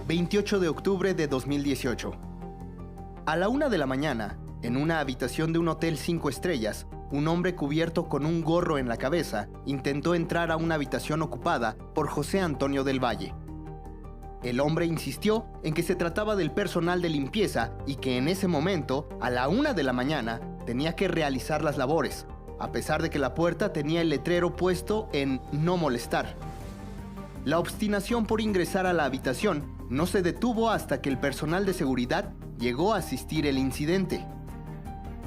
28 de octubre de 2018. A la 1 de la mañana, en una habitación de un hotel 5 estrellas, un hombre cubierto con un gorro en la cabeza intentó entrar a una habitación ocupada por José Antonio del Valle. El hombre insistió en que se trataba del personal de limpieza y que en ese momento, a la 1 de la mañana, tenía que realizar las labores, a pesar de que la puerta tenía el letrero puesto en no molestar. La obstinación por ingresar a la habitación no se detuvo hasta que el personal de seguridad llegó a asistir el incidente.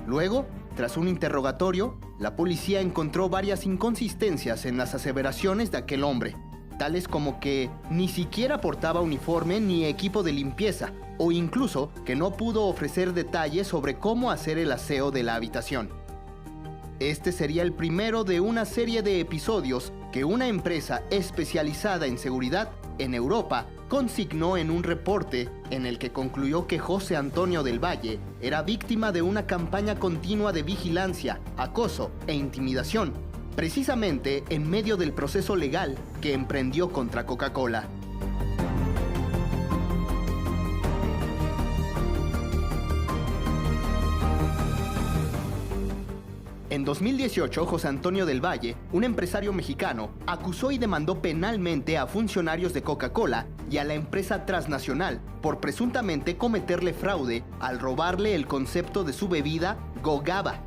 Luego, tras un interrogatorio, la policía encontró varias inconsistencias en las aseveraciones de aquel hombre, tales como que ni siquiera portaba uniforme ni equipo de limpieza, o incluso que no pudo ofrecer detalles sobre cómo hacer el aseo de la habitación. Este sería el primero de una serie de episodios que una empresa especializada en seguridad en Europa consignó en un reporte en el que concluyó que José Antonio del Valle era víctima de una campaña continua de vigilancia, acoso e intimidación, precisamente en medio del proceso legal que emprendió contra Coca-Cola. En 2018, José Antonio del Valle, un empresario mexicano, acusó y demandó penalmente a funcionarios de Coca-Cola y a la empresa transnacional por presuntamente cometerle fraude al robarle el concepto de su bebida Gogaba.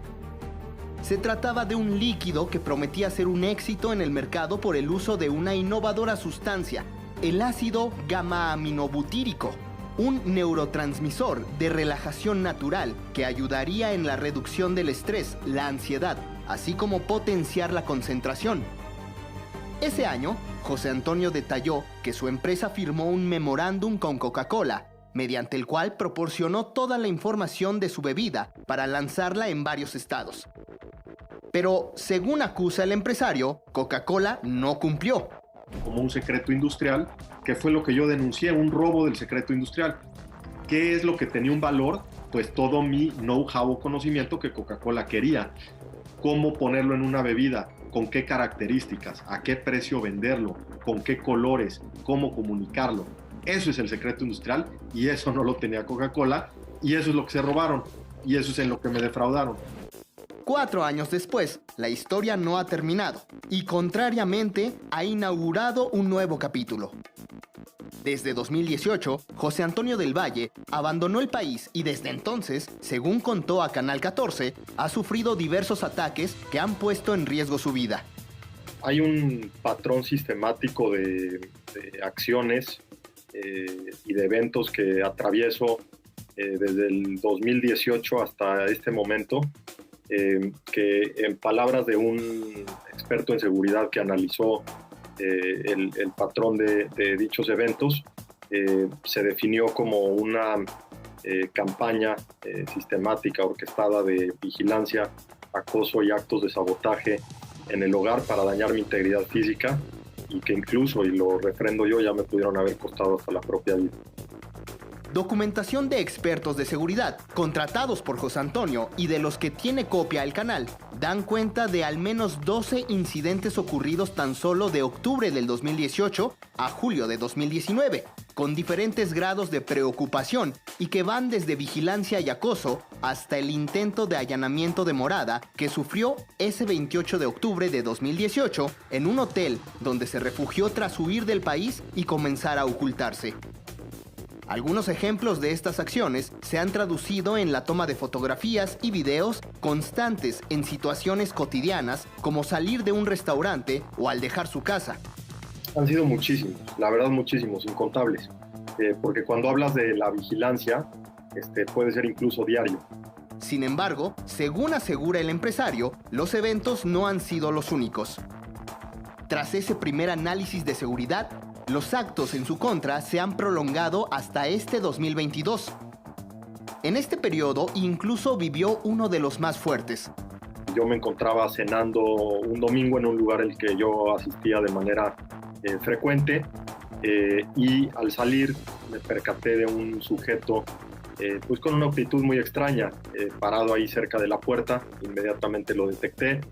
Se trataba de un líquido que prometía ser un éxito en el mercado por el uso de una innovadora sustancia, el ácido gamma-aminobutírico, un neurotransmisor de relajación natural que ayudaría en la reducción del estrés, la ansiedad, así como potenciar la concentración. Ese año, José Antonio detalló que su empresa firmó un memorándum con Coca-Cola, mediante el cual proporcionó toda la información de su bebida para lanzarla en varios estados. Pero, según acusa el empresario, Coca-Cola no cumplió. Como un secreto industrial, que fue lo que yo denuncié, un robo del secreto industrial. ¿Qué es lo que tenía un valor? Pues todo mi know-how o conocimiento que Coca-Cola quería. Cómo ponerlo en una bebida, con qué características, a qué precio venderlo, con qué colores, cómo comunicarlo. Eso es el secreto industrial y eso no lo tenía Coca-Cola y eso es lo que se robaron y eso es en lo que me defraudaron. 4 años después, la historia no ha terminado y, contrariamente, ha inaugurado un nuevo capítulo. Desde 2018, José Antonio del Valle abandonó el país y desde entonces, según contó a Canal 14, ha sufrido diversos ataques que han puesto en riesgo su vida. Hay un patrón sistemático de acciones y de eventos que atravieso desde el 2018 hasta este momento, que en palabras de un experto en seguridad que analizó el patrón de dichos eventos, se definió como una campaña sistemática orquestada de vigilancia, acoso y actos de sabotaje en el hogar para dañar mi integridad física y que incluso, y lo refrendo yo, ya me pudieron haber costado hasta la propia vida. Documentación de expertos de seguridad, contratados por José Antonio y de los que tiene copia el canal, dan cuenta de al menos 12 incidentes ocurridos tan solo de octubre del 2018 a julio de 2019, con diferentes grados de preocupación y que van desde vigilancia y acoso hasta el intento de allanamiento de morada que sufrió ese 28 de octubre de 2018 en un hotel donde se refugió tras huir del país y comenzar a ocultarse. Algunos ejemplos de estas acciones se han traducido en la toma de fotografías y videos constantes en situaciones cotidianas como salir de un restaurante o al dejar su casa. Han sido muchísimos, la verdad muchísimos, incontables, porque cuando hablas de la vigilancia, puede ser incluso diario. Sin embargo, según asegura el empresario, los eventos no han sido los únicos. Tras ese primer análisis de seguridad, los actos en su contra se han prolongado hasta este 2022. En este periodo incluso vivió uno de los más fuertes. Yo me encontraba cenando un domingo en un lugar al que yo asistía de manera frecuente y al salir me percaté de un sujeto pues con una actitud muy extraña, parado ahí cerca de la puerta. Inmediatamente lo detecté.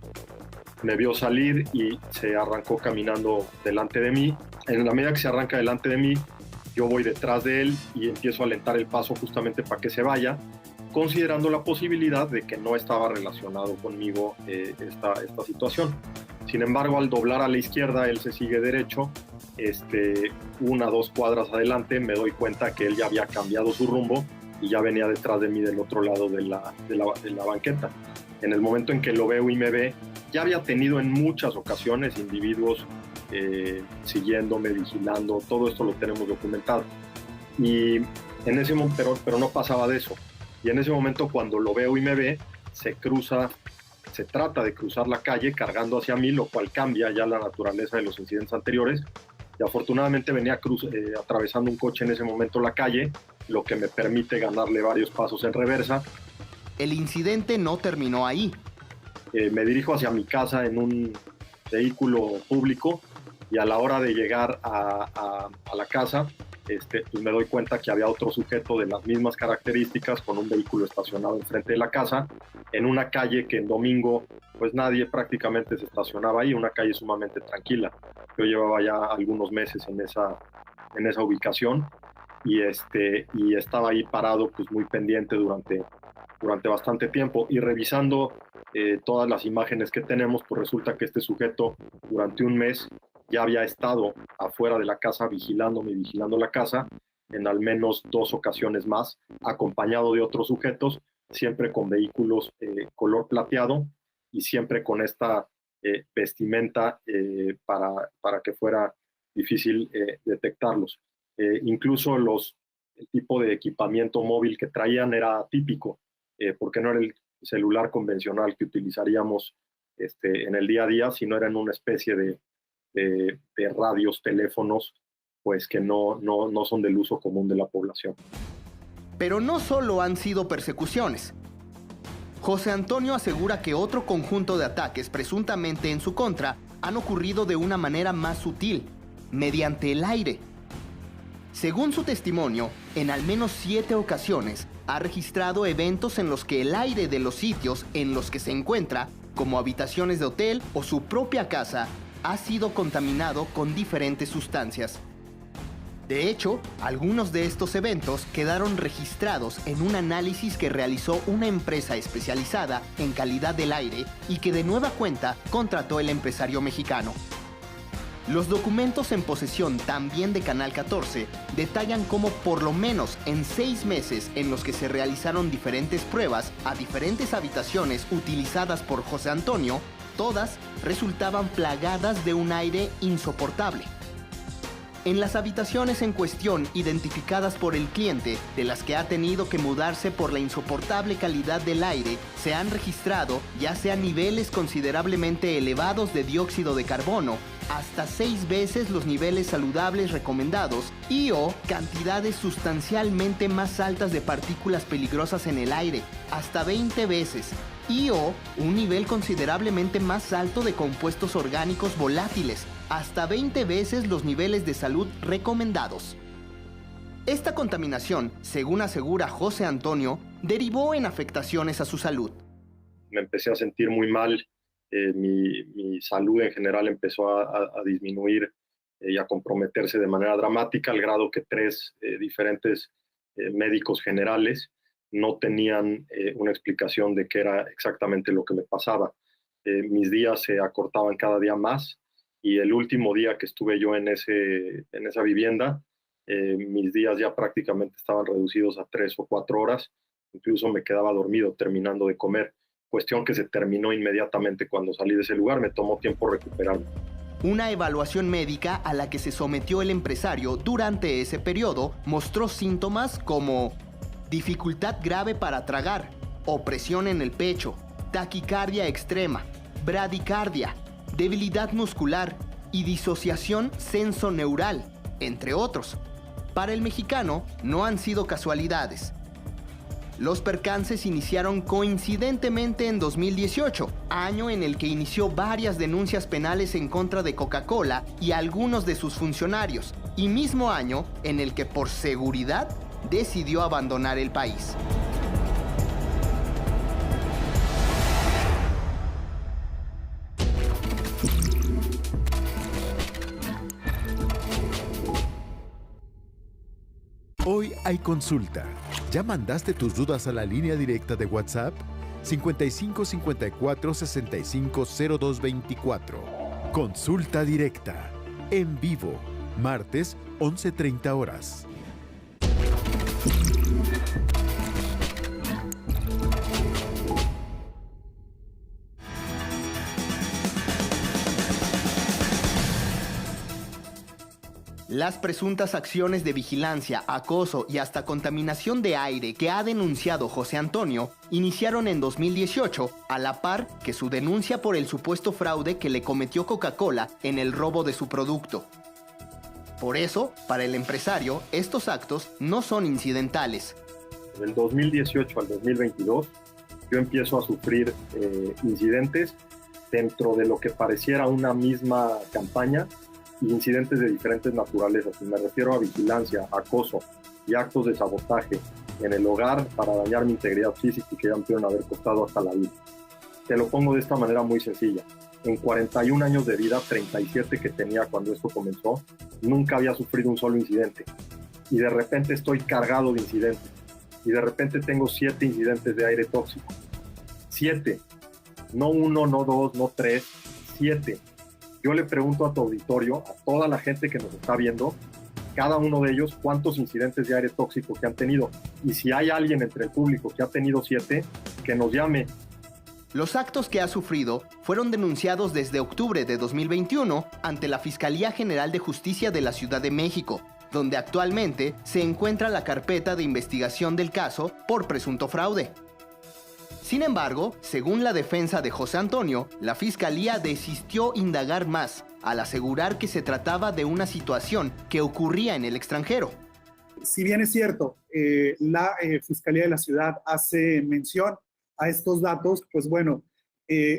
Me vio salir y se arrancó caminando delante de mí. En la medida que se arranca delante de mí, Yo voy detrás de él y empiezo a alentar el paso justamente para que se vaya, considerando la posibilidad de que no estaba relacionado conmigo esta situación. Sin embargo, al doblar a la izquierda, él se sigue derecho. 1 o 2 cuadras adelante me doy cuenta que él ya había cambiado su rumbo y ya venía detrás de mí del otro lado de la banqueta. En el momento en que lo veo y me ve, ya había tenido en muchas ocasiones individuos siguiéndome, vigilando, todo esto lo tenemos documentado. Y en ese momento, pero no pasaba de eso. Y en ese momento, cuando lo veo y me ve, se trata de cruzar la calle cargando hacia mí, lo cual cambia ya la naturaleza de los incidentes anteriores. Y afortunadamente venía atravesando un coche en ese momento la calle, lo que me permite ganarle varios pasos en reversa. El incidente no terminó ahí. Me dirijo hacia mi casa en un vehículo público y a la hora de llegar a la casa, pues me doy cuenta que había otro sujeto de las mismas características con un vehículo estacionado enfrente de la casa, en una calle que en domingo pues nadie prácticamente se estacionaba ahí, una calle sumamente tranquila. Yo llevaba ya algunos meses en esa ubicación y estaba ahí parado pues muy pendiente durante bastante tiempo, y revisando todas las imágenes que tenemos, pues resulta que este sujeto durante un mes ya había estado afuera de la casa vigilando la casa en al menos 2 ocasiones más, acompañado de otros sujetos, siempre con vehículos color plateado y siempre con esta vestimenta para que fuera difícil detectarlos. Incluso el tipo de equipamiento móvil que traían era atípico, porque no era el celular convencional que utilizaríamos en el día a día, sino era en una especie de radios, teléfonos, pues que no son del uso común de la población. Pero no solo han sido persecuciones. José Antonio asegura que otro conjunto de ataques presuntamente en su contra han ocurrido de una manera más sutil, mediante el aire. Según su testimonio, en al menos 7 ocasiones ha registrado eventos en los que el aire de los sitios en los que se encuentra, como habitaciones de hotel o su propia casa, ha sido contaminado con diferentes sustancias. De hecho, algunos de estos eventos quedaron registrados en un análisis que realizó una empresa especializada en calidad del aire y que de nueva cuenta contrató el empresario mexicano. Los documentos en posesión también de Canal 14 detallan cómo por lo menos en 6 meses en los que se realizaron diferentes pruebas a diferentes habitaciones utilizadas por José Antonio, todas resultaban plagadas de un aire insoportable. En las habitaciones en cuestión identificadas por el cliente, de las que ha tenido que mudarse por la insoportable calidad del aire, se han registrado ya sea niveles considerablemente elevados de dióxido de carbono, hasta 6 veces los niveles saludables recomendados y/o cantidades sustancialmente más altas de partículas peligrosas en el aire, hasta 20 veces, y/o un nivel considerablemente más alto de compuestos orgánicos volátiles, hasta 20 veces los niveles de salud recomendados. Esta contaminación, según asegura José Antonio, derivó en afectaciones a su salud. Me empecé a sentir muy mal, mi salud en general empezó a disminuir y a comprometerse de manera dramática, al grado que 3 diferentes médicos generales no tenían una explicación de qué era exactamente lo que me pasaba. Mis días se acortaban cada día más, y el último día que estuve yo en esa vivienda, mis días ya prácticamente estaban reducidos a 3 o 4 horas. Incluso me quedaba dormido terminando de comer, cuestión que se terminó inmediatamente cuando salí de ese lugar. Me tomó tiempo recuperarme. Una evaluación médica a la que se sometió el empresario durante ese periodo mostró síntomas como dificultad grave para tragar, opresión en el pecho, taquicardia extrema, bradicardia, debilidad muscular y disociación sensoneural, entre otros. Para el mexicano, no han sido casualidades. Los percances iniciaron coincidentemente en 2018, año en el que inició varias denuncias penales en contra de Coca-Cola y algunos de sus funcionarios, y mismo año en el que por seguridad decidió abandonar el país. Hoy hay consulta. ¿Ya mandaste tus dudas a la línea directa de WhatsApp? 55 54 65 02 24. Consulta directa. En vivo. Martes, 11:30 horas. Las presuntas acciones de vigilancia, acoso y hasta contaminación de aire que ha denunciado José Antonio iniciaron en 2018, a la par que su denuncia por el supuesto fraude que le cometió Coca-Cola en el robo de su producto. Por eso, para el empresario, estos actos no son incidentales. Del 2018 al 2022, yo empiezo a sufrir incidentes dentro de lo que pareciera una misma campaña, incidentes de diferentes naturalezas. Me refiero a vigilancia, acoso y actos de sabotaje en el hogar para dañar mi integridad física y que ya me pudieron haber costado hasta la vida. Te lo pongo de esta manera muy sencilla. En 41 años de vida, 37 que tenía cuando esto comenzó, nunca había sufrido un solo incidente. Y de repente estoy cargado de incidentes. Y de repente tengo 7 incidentes de aire tóxico. 7. No 1, no 2, no 3, 7. Yo le pregunto a tu auditorio, a toda la gente que nos está viendo, cada uno de ellos, cuántos incidentes de aire tóxico que han tenido. Y si hay alguien entre el público que ha tenido 7, que nos llame. Los actos que ha sufrido fueron denunciados desde octubre de 2021 ante la Fiscalía General de Justicia de la Ciudad de México, donde actualmente se encuentra la carpeta de investigación del caso por presunto fraude. Sin embargo, según la defensa de José Antonio, la Fiscalía desistió indagar más, al asegurar que se trataba de una situación que ocurría en el extranjero. Si bien es cierto, la Fiscalía de la Ciudad hace mención a estos datos, pues bueno,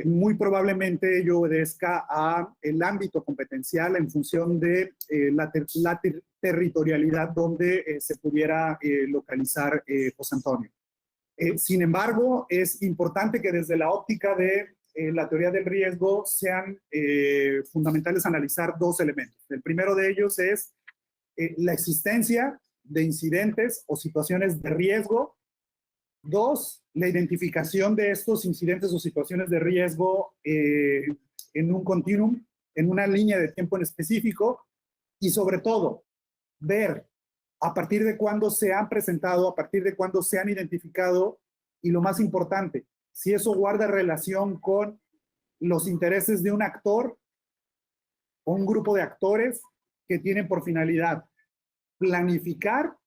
muy probablemente ello obedezca a el ámbito competencial en función de la territorialidad donde se pudiera localizar José Antonio. Sin embargo, es importante que desde la óptica de la teoría del riesgo sean fundamentales analizar 2 elementos. El primero de ellos es la existencia de incidentes o situaciones de riesgo. 2, la identificación de estos incidentes o situaciones de riesgo en un continuum, en una línea de tiempo en específico, y sobre todo, ver a partir de cuándo se han presentado, a partir de cuándo se han identificado, y lo más importante, si eso guarda relación con los intereses de un actor o un grupo de actores que tienen por finalidad planificar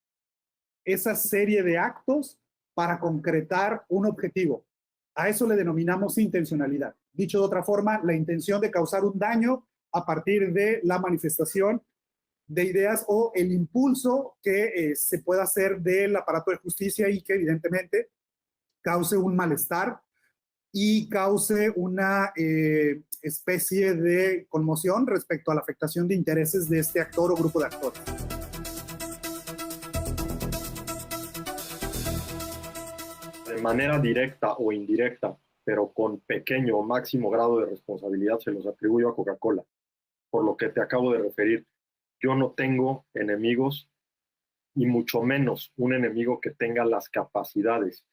esa serie de actos para concretar un objetivo. A eso le denominamos intencionalidad. Dicho de otra forma, la intención de causar un daño a partir de la manifestación de ideas o el impulso que se pueda hacer del aparato de justicia y que evidentemente cause un malestar y cause una especie de conmoción respecto a la afectación de intereses de este actor o grupo de actores. De manera directa o indirecta, pero con pequeño o máximo grado de responsabilidad, se los atribuyo a Coca-Cola, por lo que te acabo de referir. Yo no tengo enemigos y mucho menos un enemigo que tenga las capacidades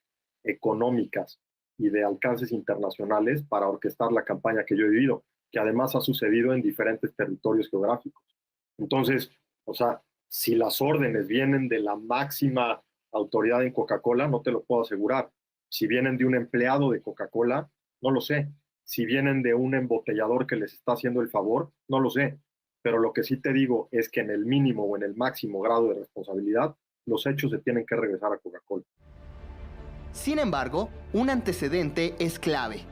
económicas y de alcances internacionales para orquestar la campaña que yo he vivido, que además ha sucedido en diferentes territorios geográficos. Entonces, o sea, si las órdenes vienen de la máxima autoridad en Coca-Cola, no te lo puedo asegurar. Si vienen de un empleado de Coca-Cola, no lo sé. Si vienen de un embotellador que les está haciendo el favor, no lo sé. Pero lo que sí te digo es que en el mínimo o en el máximo grado de responsabilidad, los hechos se tienen que regresar a Coca-Cola. Sin embargo, un antecedente es clave.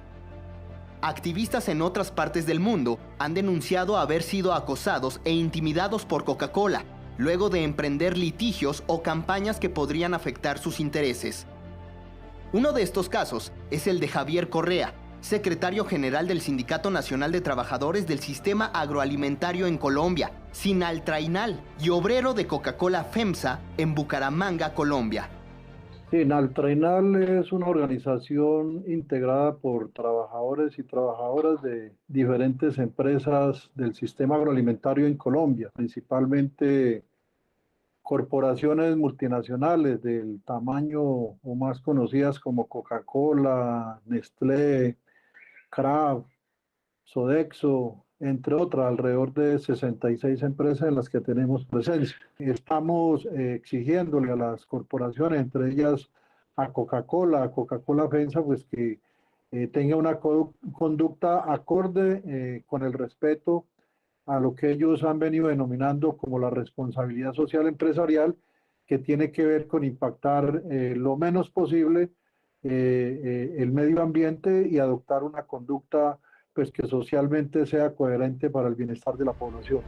Activistas en otras partes del mundo han denunciado haber sido acosados e intimidados por Coca-Cola, luego de emprender litigios o campañas que podrían afectar sus intereses. Uno de estos casos es el de Javier Correa, secretario general del Sindicato Nacional de Trabajadores del Sistema Agroalimentario en Colombia, Sinaltrainal, y obrero de Coca-Cola FEMSA en Bucaramanga, Colombia. Sinaltrainal es una organización integrada por trabajadores y trabajadoras de diferentes empresas del sistema agroalimentario en Colombia, principalmente corporaciones multinacionales del tamaño o más conocidas como Coca-Cola, Nestlé, Kraft, Sodexo, entre otras, alrededor de 66 empresas en las que tenemos presencia. Estamos exigiéndole a las corporaciones, entre ellas a Coca-Cola FEMSA, pues que tenga una conducta acorde con el respeto a lo que ellos han venido denominando como la responsabilidad social empresarial, que tiene que ver con impactar lo menos posible el medio ambiente y adoptar una conducta pues que socialmente sea coherente para el bienestar de la población.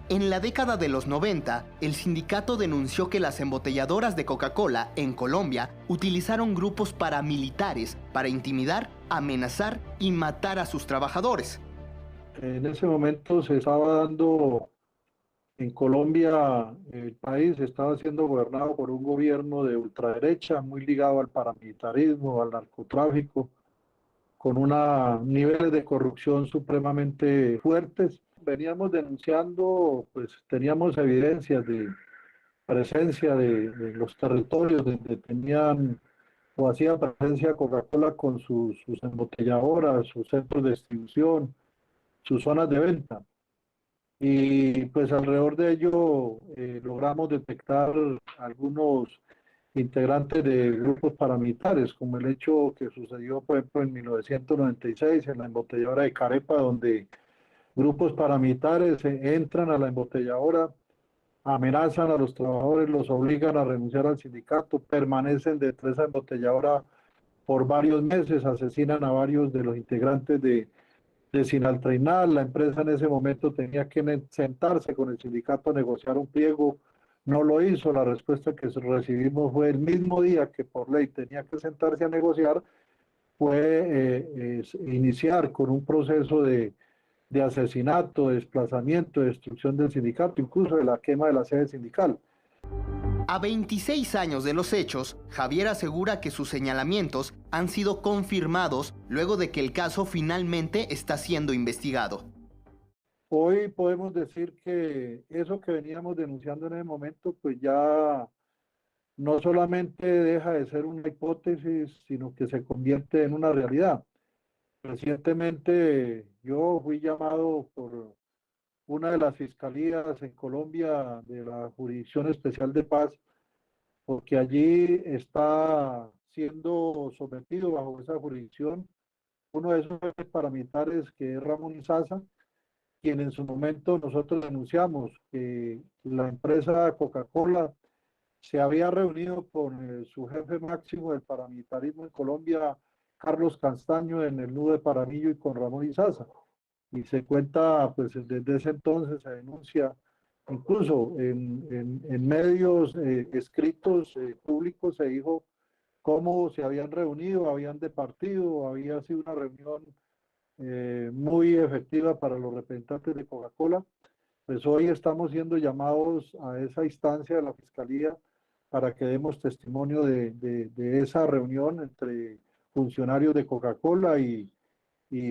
En la década de los 90, el sindicato denunció que las embotelladoras de Coca-Cola en Colombia utilizaron grupos paramilitares para intimidar, amenazar y matar a sus trabajadores. En ese momento se estaba dando en Colombia, el país estaba siendo gobernado por un gobierno de ultraderecha, muy ligado al paramilitarismo, al narcotráfico, con unos niveles de corrupción supremamente fuertes. Veníamos denunciando, pues teníamos evidencias de presencia de los territorios donde tenían o hacía presencia Coca-Cola con sus embotelladoras, sus centros de distribución, sus zonas de venta. Y pues alrededor de ello logramos detectar algunos integrantes de grupos paramilitares, como el hecho que sucedió, por ejemplo, en 1996 en la embotelladora de Carepa, donde grupos paramilitares entran a la embotelladora, amenazan a los trabajadores, los obligan a renunciar al sindicato, permanecen dentro de esa embotelladora por varios meses, asesinan a varios de los integrantes de Sinaltrainal. La empresa en ese momento tenía que sentarse con el sindicato a negociar un pliego, no lo hizo. La respuesta que recibimos fue el mismo día que por ley tenía que sentarse a negociar, fue iniciar con un proceso de asesinato, de desplazamiento, de destrucción del sindicato, incluso de la quema de la sede sindical. A 26 años de los hechos, Javier asegura que sus señalamientos han sido confirmados luego de que el caso finalmente está siendo investigado. Hoy podemos decir que eso que veníamos denunciando en ese momento, pues ya no solamente deja de ser una hipótesis, sino que se convierte en una realidad. Recientemente yo fui llamado por una de las fiscalías en Colombia de la Jurisdicción Especial de Paz, porque allí está siendo sometido bajo esa jurisdicción uno de esos paramilitares, que es Ramón Izaza, quien en su momento nosotros denunciamos que la empresa Coca-Cola se había reunido con su jefe máximo del paramilitarismo en Colombia, Carlos Castaño, en el nudo de Paramillo, y con Ramón Izaza. Y se cuenta, pues desde ese entonces se denuncia, incluso en medios escritos públicos se dijo cómo se habían reunido, habían departido, había sido una reunión muy efectiva para los representantes de Coca-Cola. Pues hoy estamos siendo llamados a esa instancia de la Fiscalía para que demos testimonio de esa reunión entre funcionarios de Coca-Cola y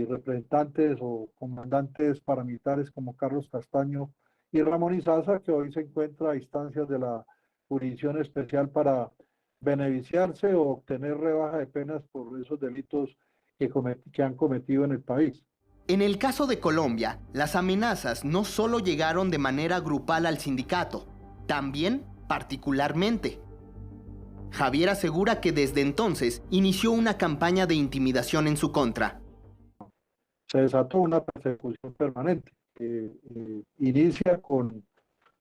representantes o comandantes paramilitares como Carlos Castaño y Ramón Izaza, que hoy se encuentra a instancias de la Jurisdicción Especial para beneficiarse o obtener rebaja de penas por esos delitos que han cometido en el país. En el caso de Colombia, las amenazas no solo llegaron de manera grupal al sindicato, también particularmente. Javier asegura que desde entonces inició una campaña de intimidación en su contra. Se desató una persecución permanente. Inicia con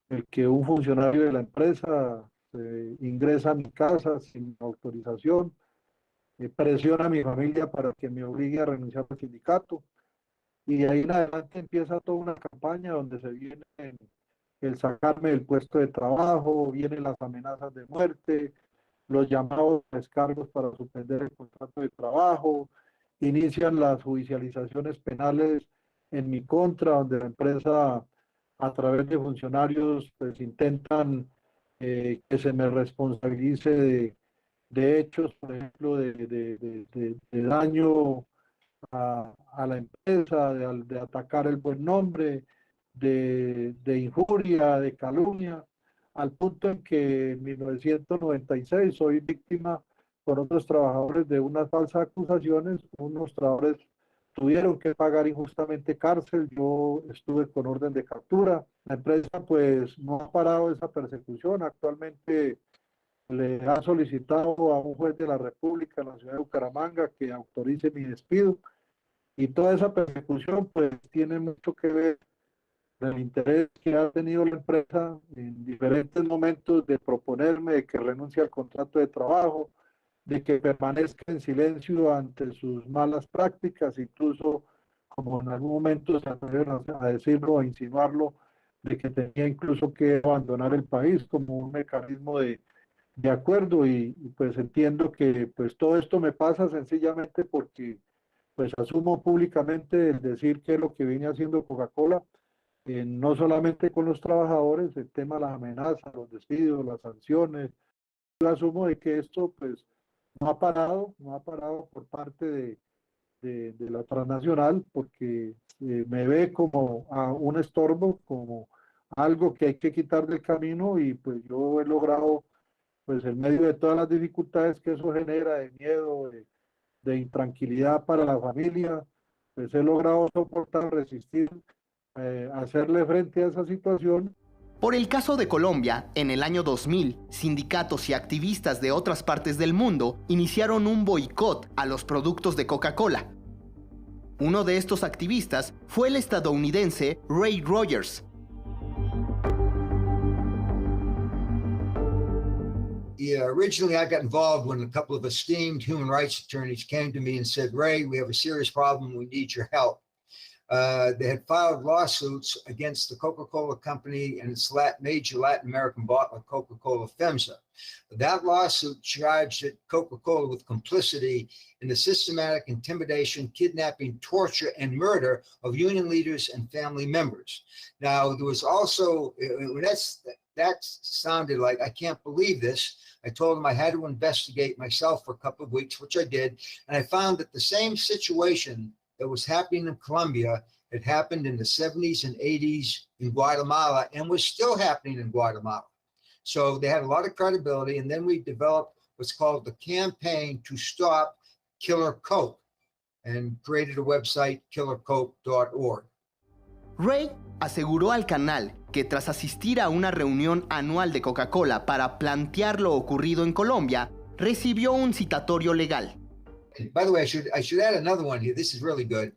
el que un funcionario de la empresa ingresa a mi casa sin autorización, presiona a mi familia para que me obligue a renunciar al sindicato, y de ahí en adelante empieza toda una campaña donde se viene el sacarme del puesto de trabajo, vienen las amenazas de muerte, los llamados descargos para suspender el contrato de trabajo, inician las judicializaciones penales en mi contra, donde la empresa a través de funcionarios pues intentan que se me responsabilice de hechos, por ejemplo, de daño a la empresa, de atacar el buen nombre, de injuria, de calumnia. al punto en que en 1996 soy víctima con otros trabajadores de unas falsas acusaciones. Unos trabajadores tuvieron que pagar injustamente cárcel, yo estuve con orden de captura. La empresa pues no ha parado esa persecución. Actualmente le ha solicitado a un juez de la República en la ciudad de Bucaramanga que autorice mi despido, y toda esa persecución pues tiene mucho que ver del interés que ha tenido la empresa en diferentes momentos de proponerme de que renuncie al contrato de trabajo, de que permanezca en silencio ante sus malas prácticas, incluso como en algún momento se atrevieron a decirlo, a insinuarlo, de que tenía incluso que abandonar el país como un mecanismo de acuerdo. Y pues entiendo que pues todo esto me pasa sencillamente porque pues asumo públicamente el decir que es lo que viene haciendo Coca-Cola, no solamente con los trabajadores, el tema de las amenazas, los despidos, las sanciones. Yo asumo de que esto pues no ha parado por parte de la transnacional, porque me ve como a un estorbo, como algo que hay que quitar del camino, y pues yo he logrado, pues en medio de todas las dificultades que eso genera, de miedo, de intranquilidad para la familia, pues he logrado soportar, resistir, hacerle frente a esa situación. Por el caso de Colombia, en el año 2000, sindicatos y activistas de otras partes del mundo iniciaron un boicot a los productos de Coca-Cola. Uno de estos activistas fue el estadounidense Ray Rogers. Originally, I got involved when a couple of esteemed human rights attorneys came to me and said, Ray, we have a serious problem. We need your help. They had filed lawsuits against the Coca-Cola company and its major Latin American bottler, Coca-Cola FEMSA. That lawsuit charged Coca-Cola with complicity in the systematic intimidation, kidnapping, torture, and murder of union leaders and family members. Now, there was also, that sounded like, I can't believe this. I told them I had to investigate myself for a couple of weeks, which I did. And I found that the same situation that was happening in Colombia had happened in the 70s and 80s in Guatemala and was still happening in Guatemala. So they had a lot of credibility. And then we developed what's called the Campaign to Stop Killer Coke and created a website, killercoke.org. Ray aseguró al canal que tras asistir a una reunión anual de Coca-Cola para plantear lo ocurrido en Colombia, recibió un citatorio legal. By the way, I should add another one here. This is really good.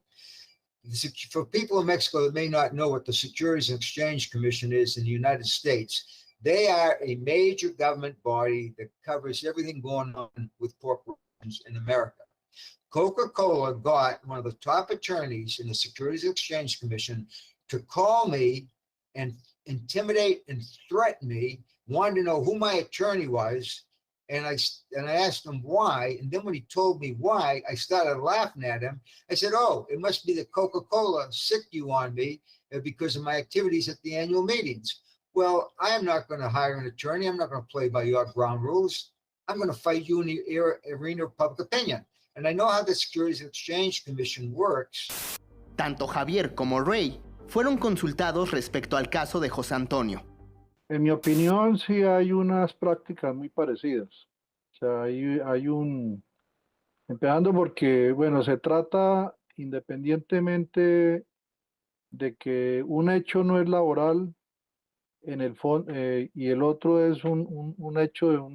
For people in Mexico that may not know what the Securities and Exchange Commission is in the United States, they are a major government body that covers everything going on with corporations in America. Coca-Cola got one of the top attorneys in the Securities and Exchange Commission to call me and intimidate and threaten me, wanted to know who my attorney was. And I asked him why. And then when he told me why, I started laughing at him. I said, oh, it must be that Coca-Cola sicked you on me because of my activities at the annual meetings. Well, I am not going to hire an attorney. I'm not going to play by your ground rules. I'm going to fight you in the arena of public opinion. And I know how the Securities and Exchange Commission works. Tanto Javier como Ray fueron consultados respecto al caso de José Antonio. En mi opinión, sí hay unas prácticas muy parecidas. O sea, empezando porque, bueno, se trata independientemente de que un hecho no es laboral en el fondo y el otro es un hecho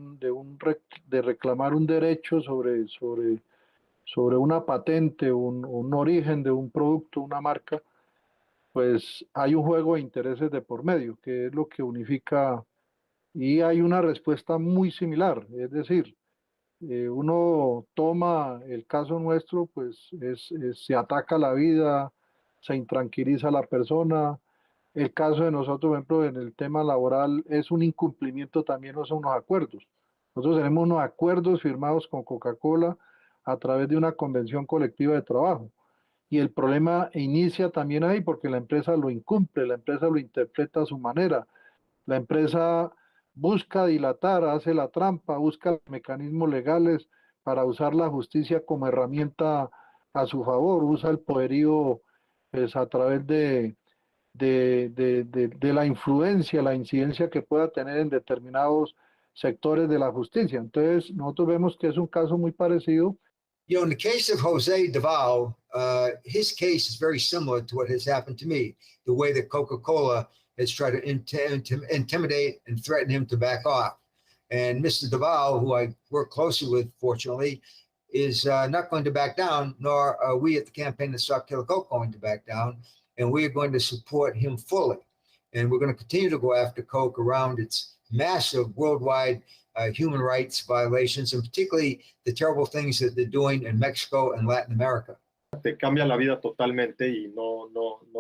de reclamar un derecho sobre una patente, un origen de un producto, una marca. Pues hay un juego de intereses de por medio, que es lo que unifica, y hay una respuesta muy similar. Es decir, uno toma el caso nuestro, pues se ataca la vida, se intranquiliza a la persona. El caso de nosotros, por ejemplo, en el tema laboral, es un incumplimiento también, no son unos acuerdos. Nosotros tenemos unos acuerdos firmados con Coca-Cola a través de una convención colectiva de trabajo. Y el problema inicia también ahí porque la empresa lo incumple, la empresa lo interpreta a su manera. La empresa busca dilatar, hace la trampa, busca mecanismos legales para usar la justicia como herramienta a su favor, usa el poderío pues, a través de de la influencia, la incidencia que pueda tener en determinados sectores de la justicia. Entonces, nosotros vemos que es un caso muy parecido. You know, in the case of Jose Deval, his case is very similar to what has happened to me, the way that Coca-Cola has tried to intimidate and threaten him to back off. And Mr. Deval, who I work closely with, fortunately, is not going to back down, nor are we at the Campaign to Stop Killer Coke going to back down. And we are going to support him fully. And we're going to continue to go after Coke around its massive worldwide human rights violations, and particularly the terrible things that they're doing in Mexico and Latin America. Te cambia la vida totalmente y no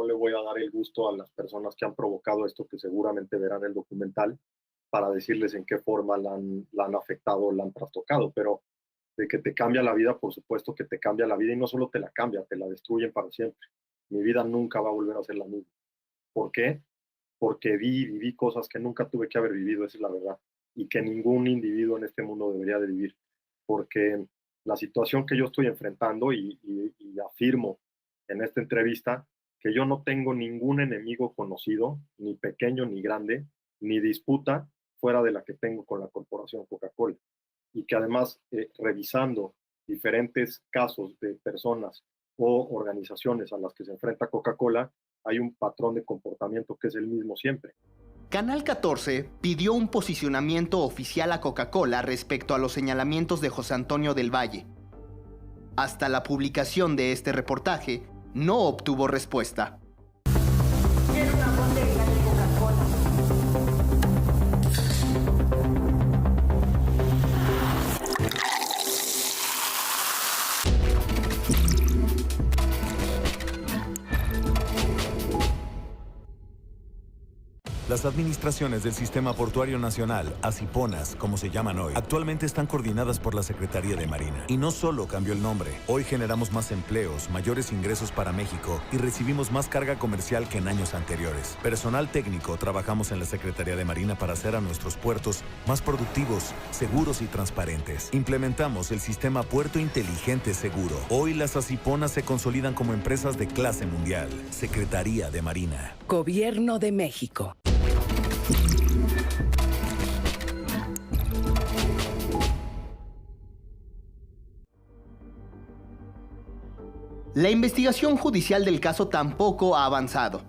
le voy a dar el gusto a las personas que han provocado esto, que seguramente verán el documental, para decirles en qué forma la han afectado, la han trastocado, pero de que te cambia la vida, por supuesto que te cambia la vida, y no solo te la cambia, te la destruyen para siempre. Mi vida nunca va a volver a ser la misma. ¿Por qué? Porque viví cosas que nunca tuve que haber vivido, esa es la verdad, y que ningún individuo en este mundo debería de vivir, porque la situación que yo estoy enfrentando, y afirmo en esta entrevista, que yo no tengo ningún enemigo conocido, ni pequeño ni grande, ni disputa fuera de la que tengo con la corporación Coca-Cola, y que además, revisando diferentes casos de personas o organizaciones a las que se enfrenta Coca-Cola, hay un patrón de comportamiento que es el mismo siempre. Canal 14 pidió un posicionamiento oficial a Coca-Cola respecto a los señalamientos de José Antonio del Valle. Hasta la publicación de este reportaje, no obtuvo respuesta. Quiero una botella de Coca-Cola. Las administraciones del Sistema Portuario Nacional, ASIPONAS, como se llaman hoy, actualmente están coordinadas por la Secretaría de Marina. Y no solo cambió el nombre, hoy generamos más empleos, mayores ingresos para México y recibimos más carga comercial que en años anteriores. Personal técnico, trabajamos en la Secretaría de Marina para hacer a nuestros puertos más productivos, seguros y transparentes. Implementamos el sistema Puerto Inteligente Seguro. Hoy las ASIPONAS se consolidan como empresas de clase mundial. Secretaría de Marina. Gobierno de México. La investigación judicial del caso tampoco ha avanzado.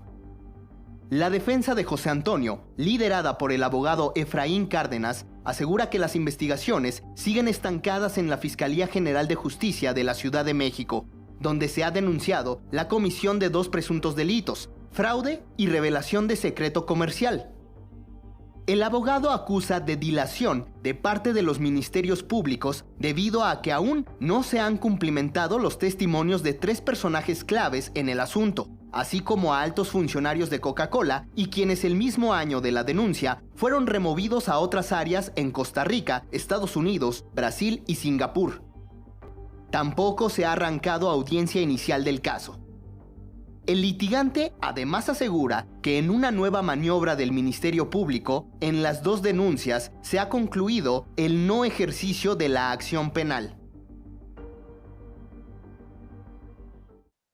La defensa de José Antonio, liderada por el abogado Efraín Cárdenas, asegura que las investigaciones siguen estancadas en la Fiscalía General de Justicia de la Ciudad de México, donde se ha denunciado la comisión de 2 presuntos delitos: fraude y revelación de secreto comercial. El abogado acusa de dilación de parte de los ministerios públicos debido a que aún no se han cumplimentado los testimonios de 3 personajes claves en el asunto, así como a altos funcionarios de Coca-Cola y quienes el mismo año de la denuncia fueron removidos a otras áreas en Costa Rica, Estados Unidos, Brasil y Singapur. Tampoco se ha arrancado audiencia inicial del caso. El litigante además asegura que en una nueva maniobra del Ministerio Público, en las 2 denuncias se ha concluido el no ejercicio de la acción penal.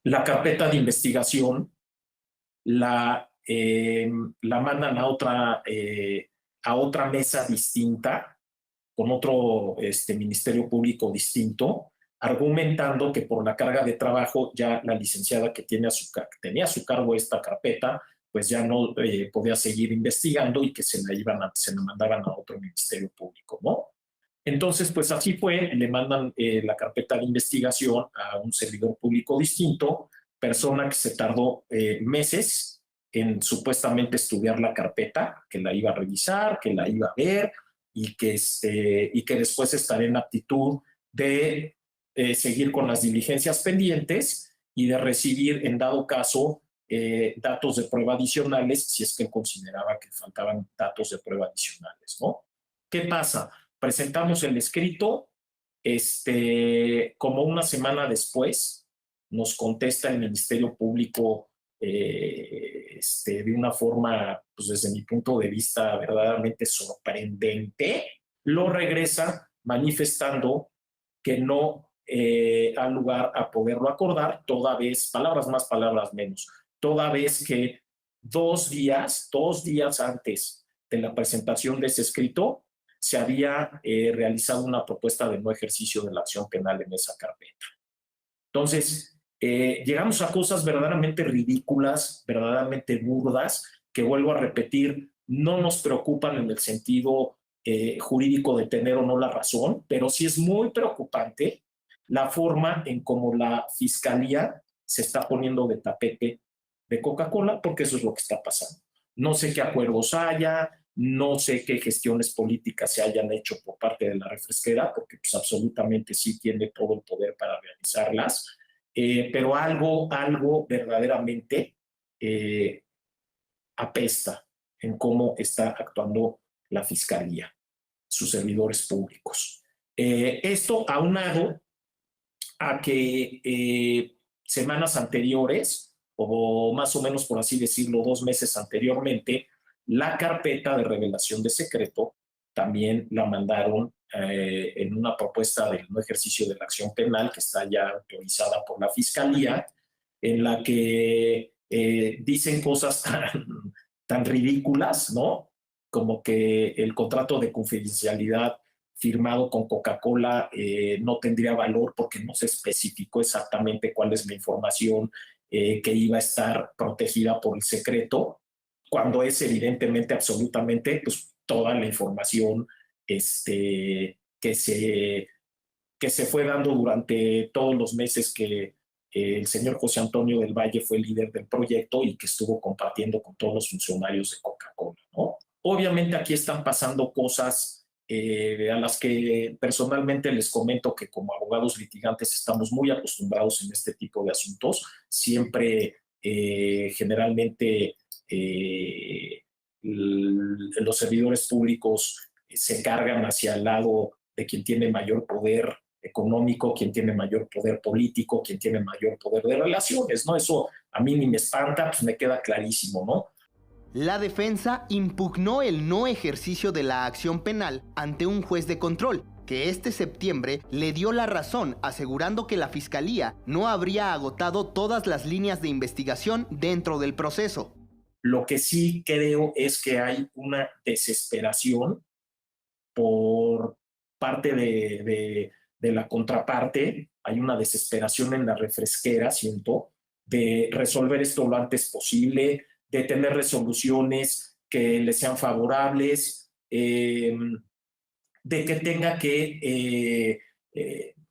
La carpeta de investigación la mandan a otra mesa distinta, con otro Ministerio Público distinto, argumentando que por la carga de trabajo ya la licenciada que tenía a su cargo esta carpeta, pues ya no podía seguir investigando y que se la mandaban a otro Ministerio Público, ¿no? Entonces, pues así fue, le mandan la carpeta de investigación a un servidor público distinto, persona que se tardó meses en supuestamente estudiar la carpeta, que la iba a revisar, que la iba a ver y que después estaría en aptitud de seguir con las diligencias pendientes y de recibir, en dado caso, datos de prueba adicionales, si es que él consideraba que faltaban datos de prueba adicionales, ¿no? ¿Qué pasa? Presentamos el escrito, como una semana después, nos contesta el Ministerio Público de una forma, pues desde mi punto de vista, verdaderamente sorprendente. Lo regresa manifestando que no ha lugar a poderlo acordar, toda vez, palabras más, palabras menos, toda vez que 2 días antes de la presentación de ese escrito, se había realizado una propuesta de no ejercicio de la acción penal en esa carpeta. Entonces, llegamos a cosas verdaderamente ridículas, verdaderamente burdas, que vuelvo a repetir, no nos preocupan en el sentido jurídico de tener o no la razón, pero sí es muy preocupante la forma en cómo la Fiscalía se está poniendo de tapete de Coca-Cola, porque eso es lo que está pasando. No sé qué acuerdos haya, no sé qué gestiones políticas se hayan hecho por parte de la refresquera, porque pues absolutamente sí tiene todo el poder para realizarlas, pero algo verdaderamente apesta en cómo está actuando la Fiscalía, sus servidores públicos. Esto aunado a que semanas anteriores, o más o menos por así decirlo, 2 meses anteriormente, la carpeta de revelación de secreto también la mandaron en una propuesta del no ejercicio de la acción penal que está ya autorizada por la Fiscalía, en la que dicen cosas tan ridículas, ¿no? Como que el contrato de confidencialidad firmado con Coca-Cola no tendría valor porque no se especificó exactamente cuál es la información que iba a estar protegida por el secreto, cuando es evidentemente absolutamente pues, toda la información que se fue dando durante todos los meses que el señor José Antonio del Valle fue el líder del proyecto y que estuvo compartiendo con todos los funcionarios de Coca-Cola, ¿no? Obviamente aquí están pasando cosas a las que personalmente les comento que como abogados litigantes estamos muy acostumbrados en este tipo de asuntos. Siempre, generalmente, los servidores públicos se cargan hacia el lado de quien tiene mayor poder económico, quien tiene mayor poder político, quien tiene mayor poder de relaciones, ¿no? Eso a mí ni me espanta, pues me queda clarísimo, ¿no? La defensa impugnó el no ejercicio de la acción penal ante un juez de control, que este septiembre le dio la razón, asegurando que la Fiscalía no habría agotado todas las líneas de investigación dentro del proceso. Lo que sí creo es que hay una desesperación por parte de la contraparte, hay una desesperación en la refresquera, siento, de resolver esto lo antes posible, de tener resoluciones que les sean favorables, de que tenga que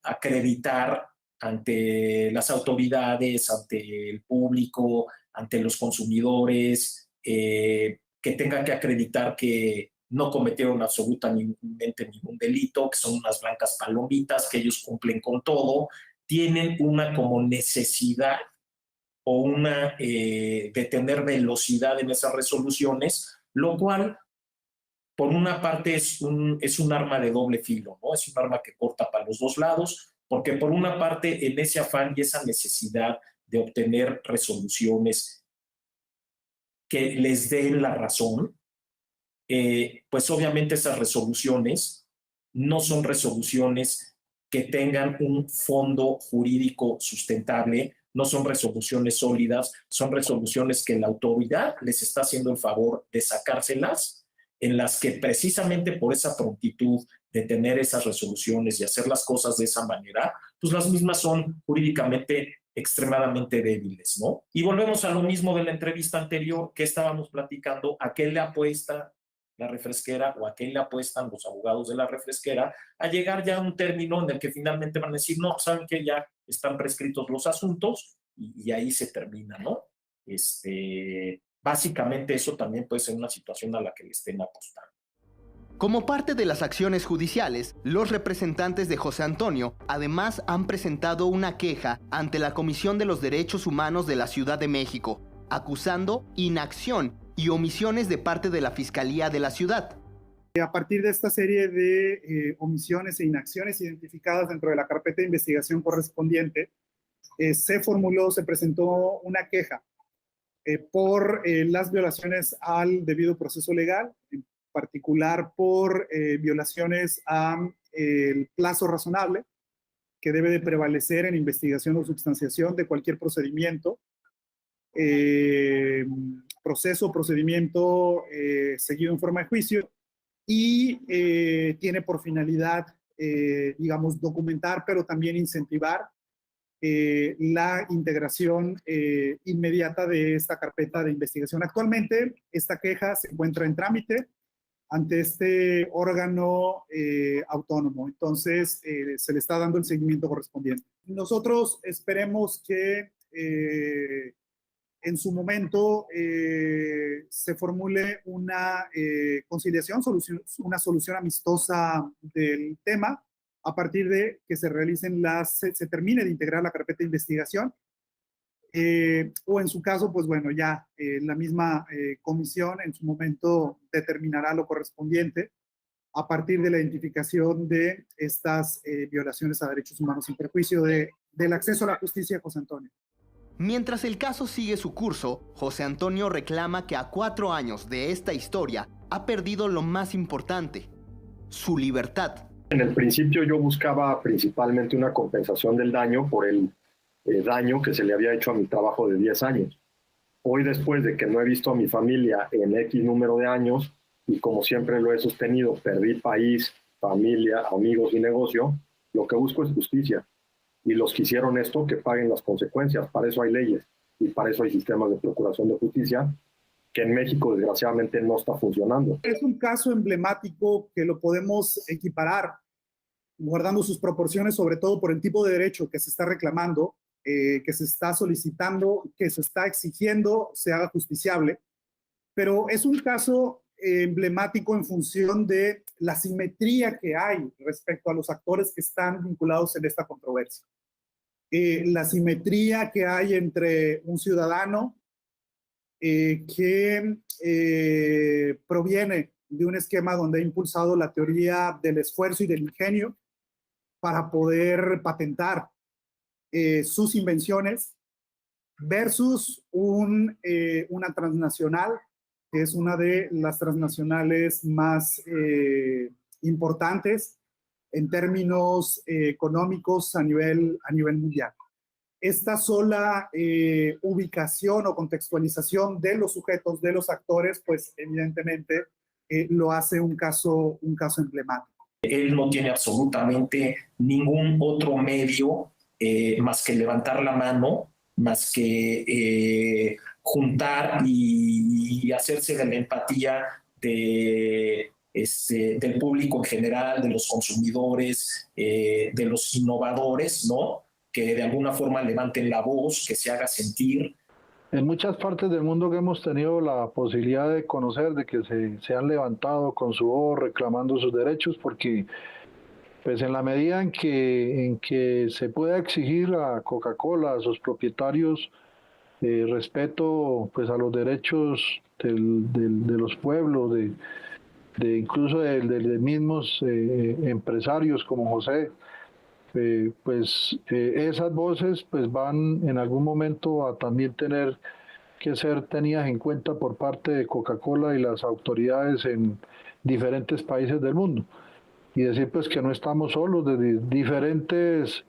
acreditar ante las autoridades, ante el público, ante los consumidores, que tenga que acreditar que no cometieron absolutamente ningún delito, que son unas blancas palomitas, que ellos cumplen con todo, tienen una como necesidad o una de tener velocidad en esas resoluciones, lo cual por una parte es un arma de doble filo, ¿no? Es un arma que corta para los dos lados, porque por una parte en ese afán y esa necesidad de obtener resoluciones que les den la razón, pues obviamente esas resoluciones no son resoluciones que tengan un fondo jurídico sustentable, no son resoluciones sólidas, son resoluciones que la autoridad les está haciendo el favor de sacárselas, en las que precisamente por esa prontitud de tener esas resoluciones y hacer las cosas de esa manera, pues las mismas son jurídicamente extremadamente débiles, ¿no? Y volvemos a lo mismo de la entrevista anterior que estábamos platicando, ¿a qué le apuesta la refresquera o a qué le apuestan los abogados de la refresquera a llegar ya a un término en el que finalmente van a decir, no, saben que ya están prescritos los asuntos y ahí se termina, ¿no? Básicamente eso también puede ser una situación a la que le estén apostando. Como parte de las acciones judiciales, los representantes de José Antonio además han presentado una queja ante la Comisión de los Derechos Humanos de la Ciudad de México, acusando inacción y omisiones de parte de la Fiscalía de la ciudad. A partir de esta serie de omisiones e inacciones identificadas dentro de la carpeta de investigación correspondiente, se presentó una queja por las violaciones al debido proceso legal, en particular por violaciones al plazo razonable que debe de prevalecer en investigación o substanciación de cualquier procedimiento, procedimiento seguido en forma de juicio y tiene por finalidad, digamos, documentar, pero también incentivar la integración inmediata de esta carpeta de investigación. Actualmente, esta queja se encuentra en trámite ante este órgano autónomo. Entonces, se le está dando el seguimiento correspondiente. Nosotros esperemos que en su momento se formule una conciliación, una solución amistosa del tema, a partir de que se termine de integrar la carpeta de investigación, o en su caso, pues bueno, ya la misma comisión en su momento determinará lo correspondiente a partir de la identificación de estas violaciones a derechos humanos sin perjuicio del acceso a la justicia, José Antonio. Mientras el caso sigue su curso, José Antonio reclama que a 4 años de esta historia ha perdido lo más importante, su libertad. En el principio yo buscaba principalmente una compensación del daño por el daño que se le había hecho a mi trabajo de 10 años. Hoy, después de que no he visto a mi familia en X número de años, y como siempre lo he sostenido, perdí país, familia, amigos y negocio, lo que busco es justicia. Y los que hicieron esto, que paguen las consecuencias. Para eso hay leyes y para eso hay sistemas de procuración de justicia, que en México desgraciadamente no está funcionando. Es un caso emblemático que lo podemos equiparar, guardando sus proporciones, sobre todo por el tipo de derecho que se está reclamando, que se está solicitando, que se está exigiendo se haga justiciable. Pero es un caso emblemático en función de la simetría que hay respecto a los actores que están vinculados en esta controversia. La simetría que hay entre un ciudadano que proviene de un esquema donde ha impulsado la teoría del esfuerzo y del ingenio para poder patentar sus invenciones versus una transnacional, que es una de las transnacionales más importantes en términos económicos a nivel mundial. Esta sola ubicación o contextualización de los sujetos, de los actores, pues evidentemente lo hace un caso emblemático. Él no tiene absolutamente ningún otro medio más que levantar la mano, más que juntar y hacerse de la empatía del público en general, de los consumidores, de los innovadores, ¿no? Que de alguna forma levanten la voz, que se haga sentir. En muchas partes del mundo que hemos tenido la posibilidad de conocer, de que se han levantado con su voz reclamando sus derechos, porque pues en la medida en que se pueda exigir a Coca-Cola, a sus propietarios, respeto pues a los derechos de los pueblos, incluso de mismos empresarios como José, esas voces pues van en algún momento a también tener que ser tenidas en cuenta por parte de Coca-Cola y las autoridades en diferentes países del mundo, y decir pues que no estamos solos, de diferentes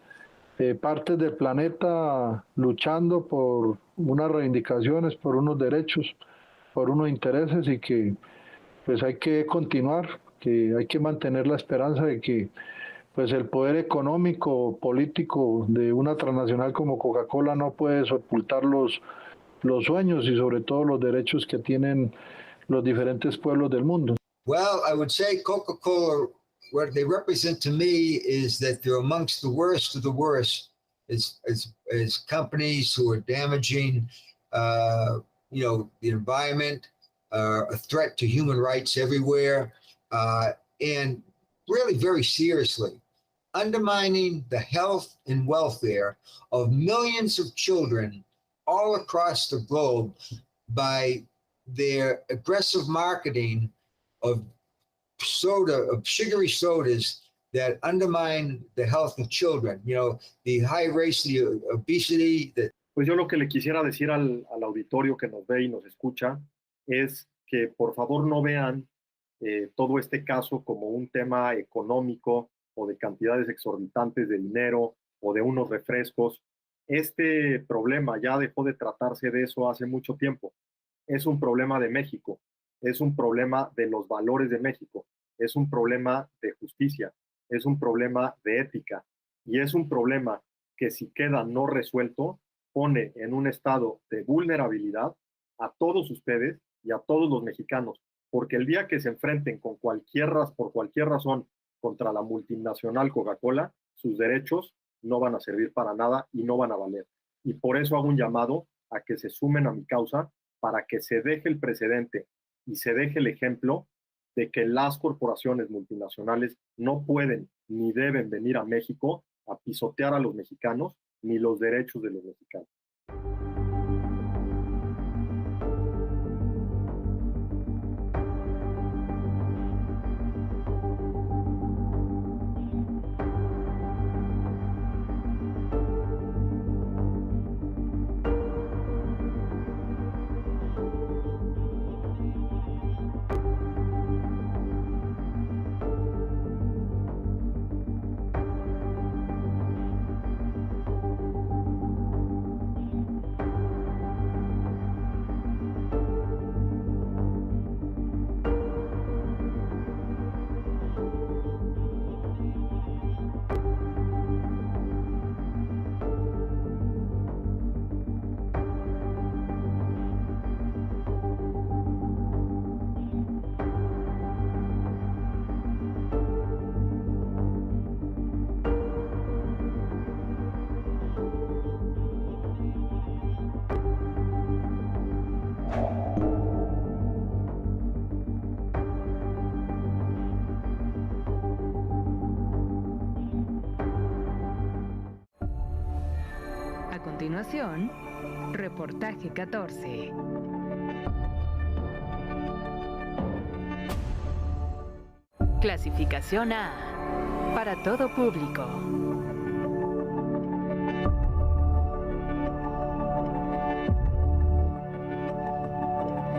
partes del planeta luchando por unas reivindicaciones, por unos derechos, por unos intereses, y que pues hay que continuar, que hay que mantener la esperanza de que pues el poder económico, político de una transnacional como Coca-Cola no puede sepultar los sueños y sobre todo los derechos que tienen los diferentes pueblos del mundo. Well, I would say Coca-Cola, what they represent to me is that they're amongst the worst of the worst as companies who are damaging, the environment, a threat to human rights everywhere, and really very seriously undermining the health and welfare of millions of children all across the globe by their aggressive marketing of sugary sodas that undermine the health of children, the high rates of obesity. Pues yo lo que le quisiera decir al auditorio que nos ve y nos escucha es que por favor no vean todo este caso como un tema económico o de cantidades exorbitantes de dinero o de unos refrescos. Este problema ya dejó de tratarse de eso hace mucho tiempo. es un problema de México, es un problema de los valores de México, es un problema de justicia, es un problema de ética y es un problema que si queda no resuelto pone en un estado de vulnerabilidad a todos ustedes y a todos los mexicanos, porque el día que se enfrenten por cualquier razón contra la multinacional Coca-Cola, sus derechos no van a servir para nada y no van a valer. Y por eso hago un llamado a que se sumen a mi causa para que se deje el precedente y se deje el ejemplo de que las corporaciones multinacionales no pueden ni deben venir a México a pisotear a los mexicanos ni los derechos de los mexicanos. A continuación, reportaje 14. Clasificación A. Para todo público.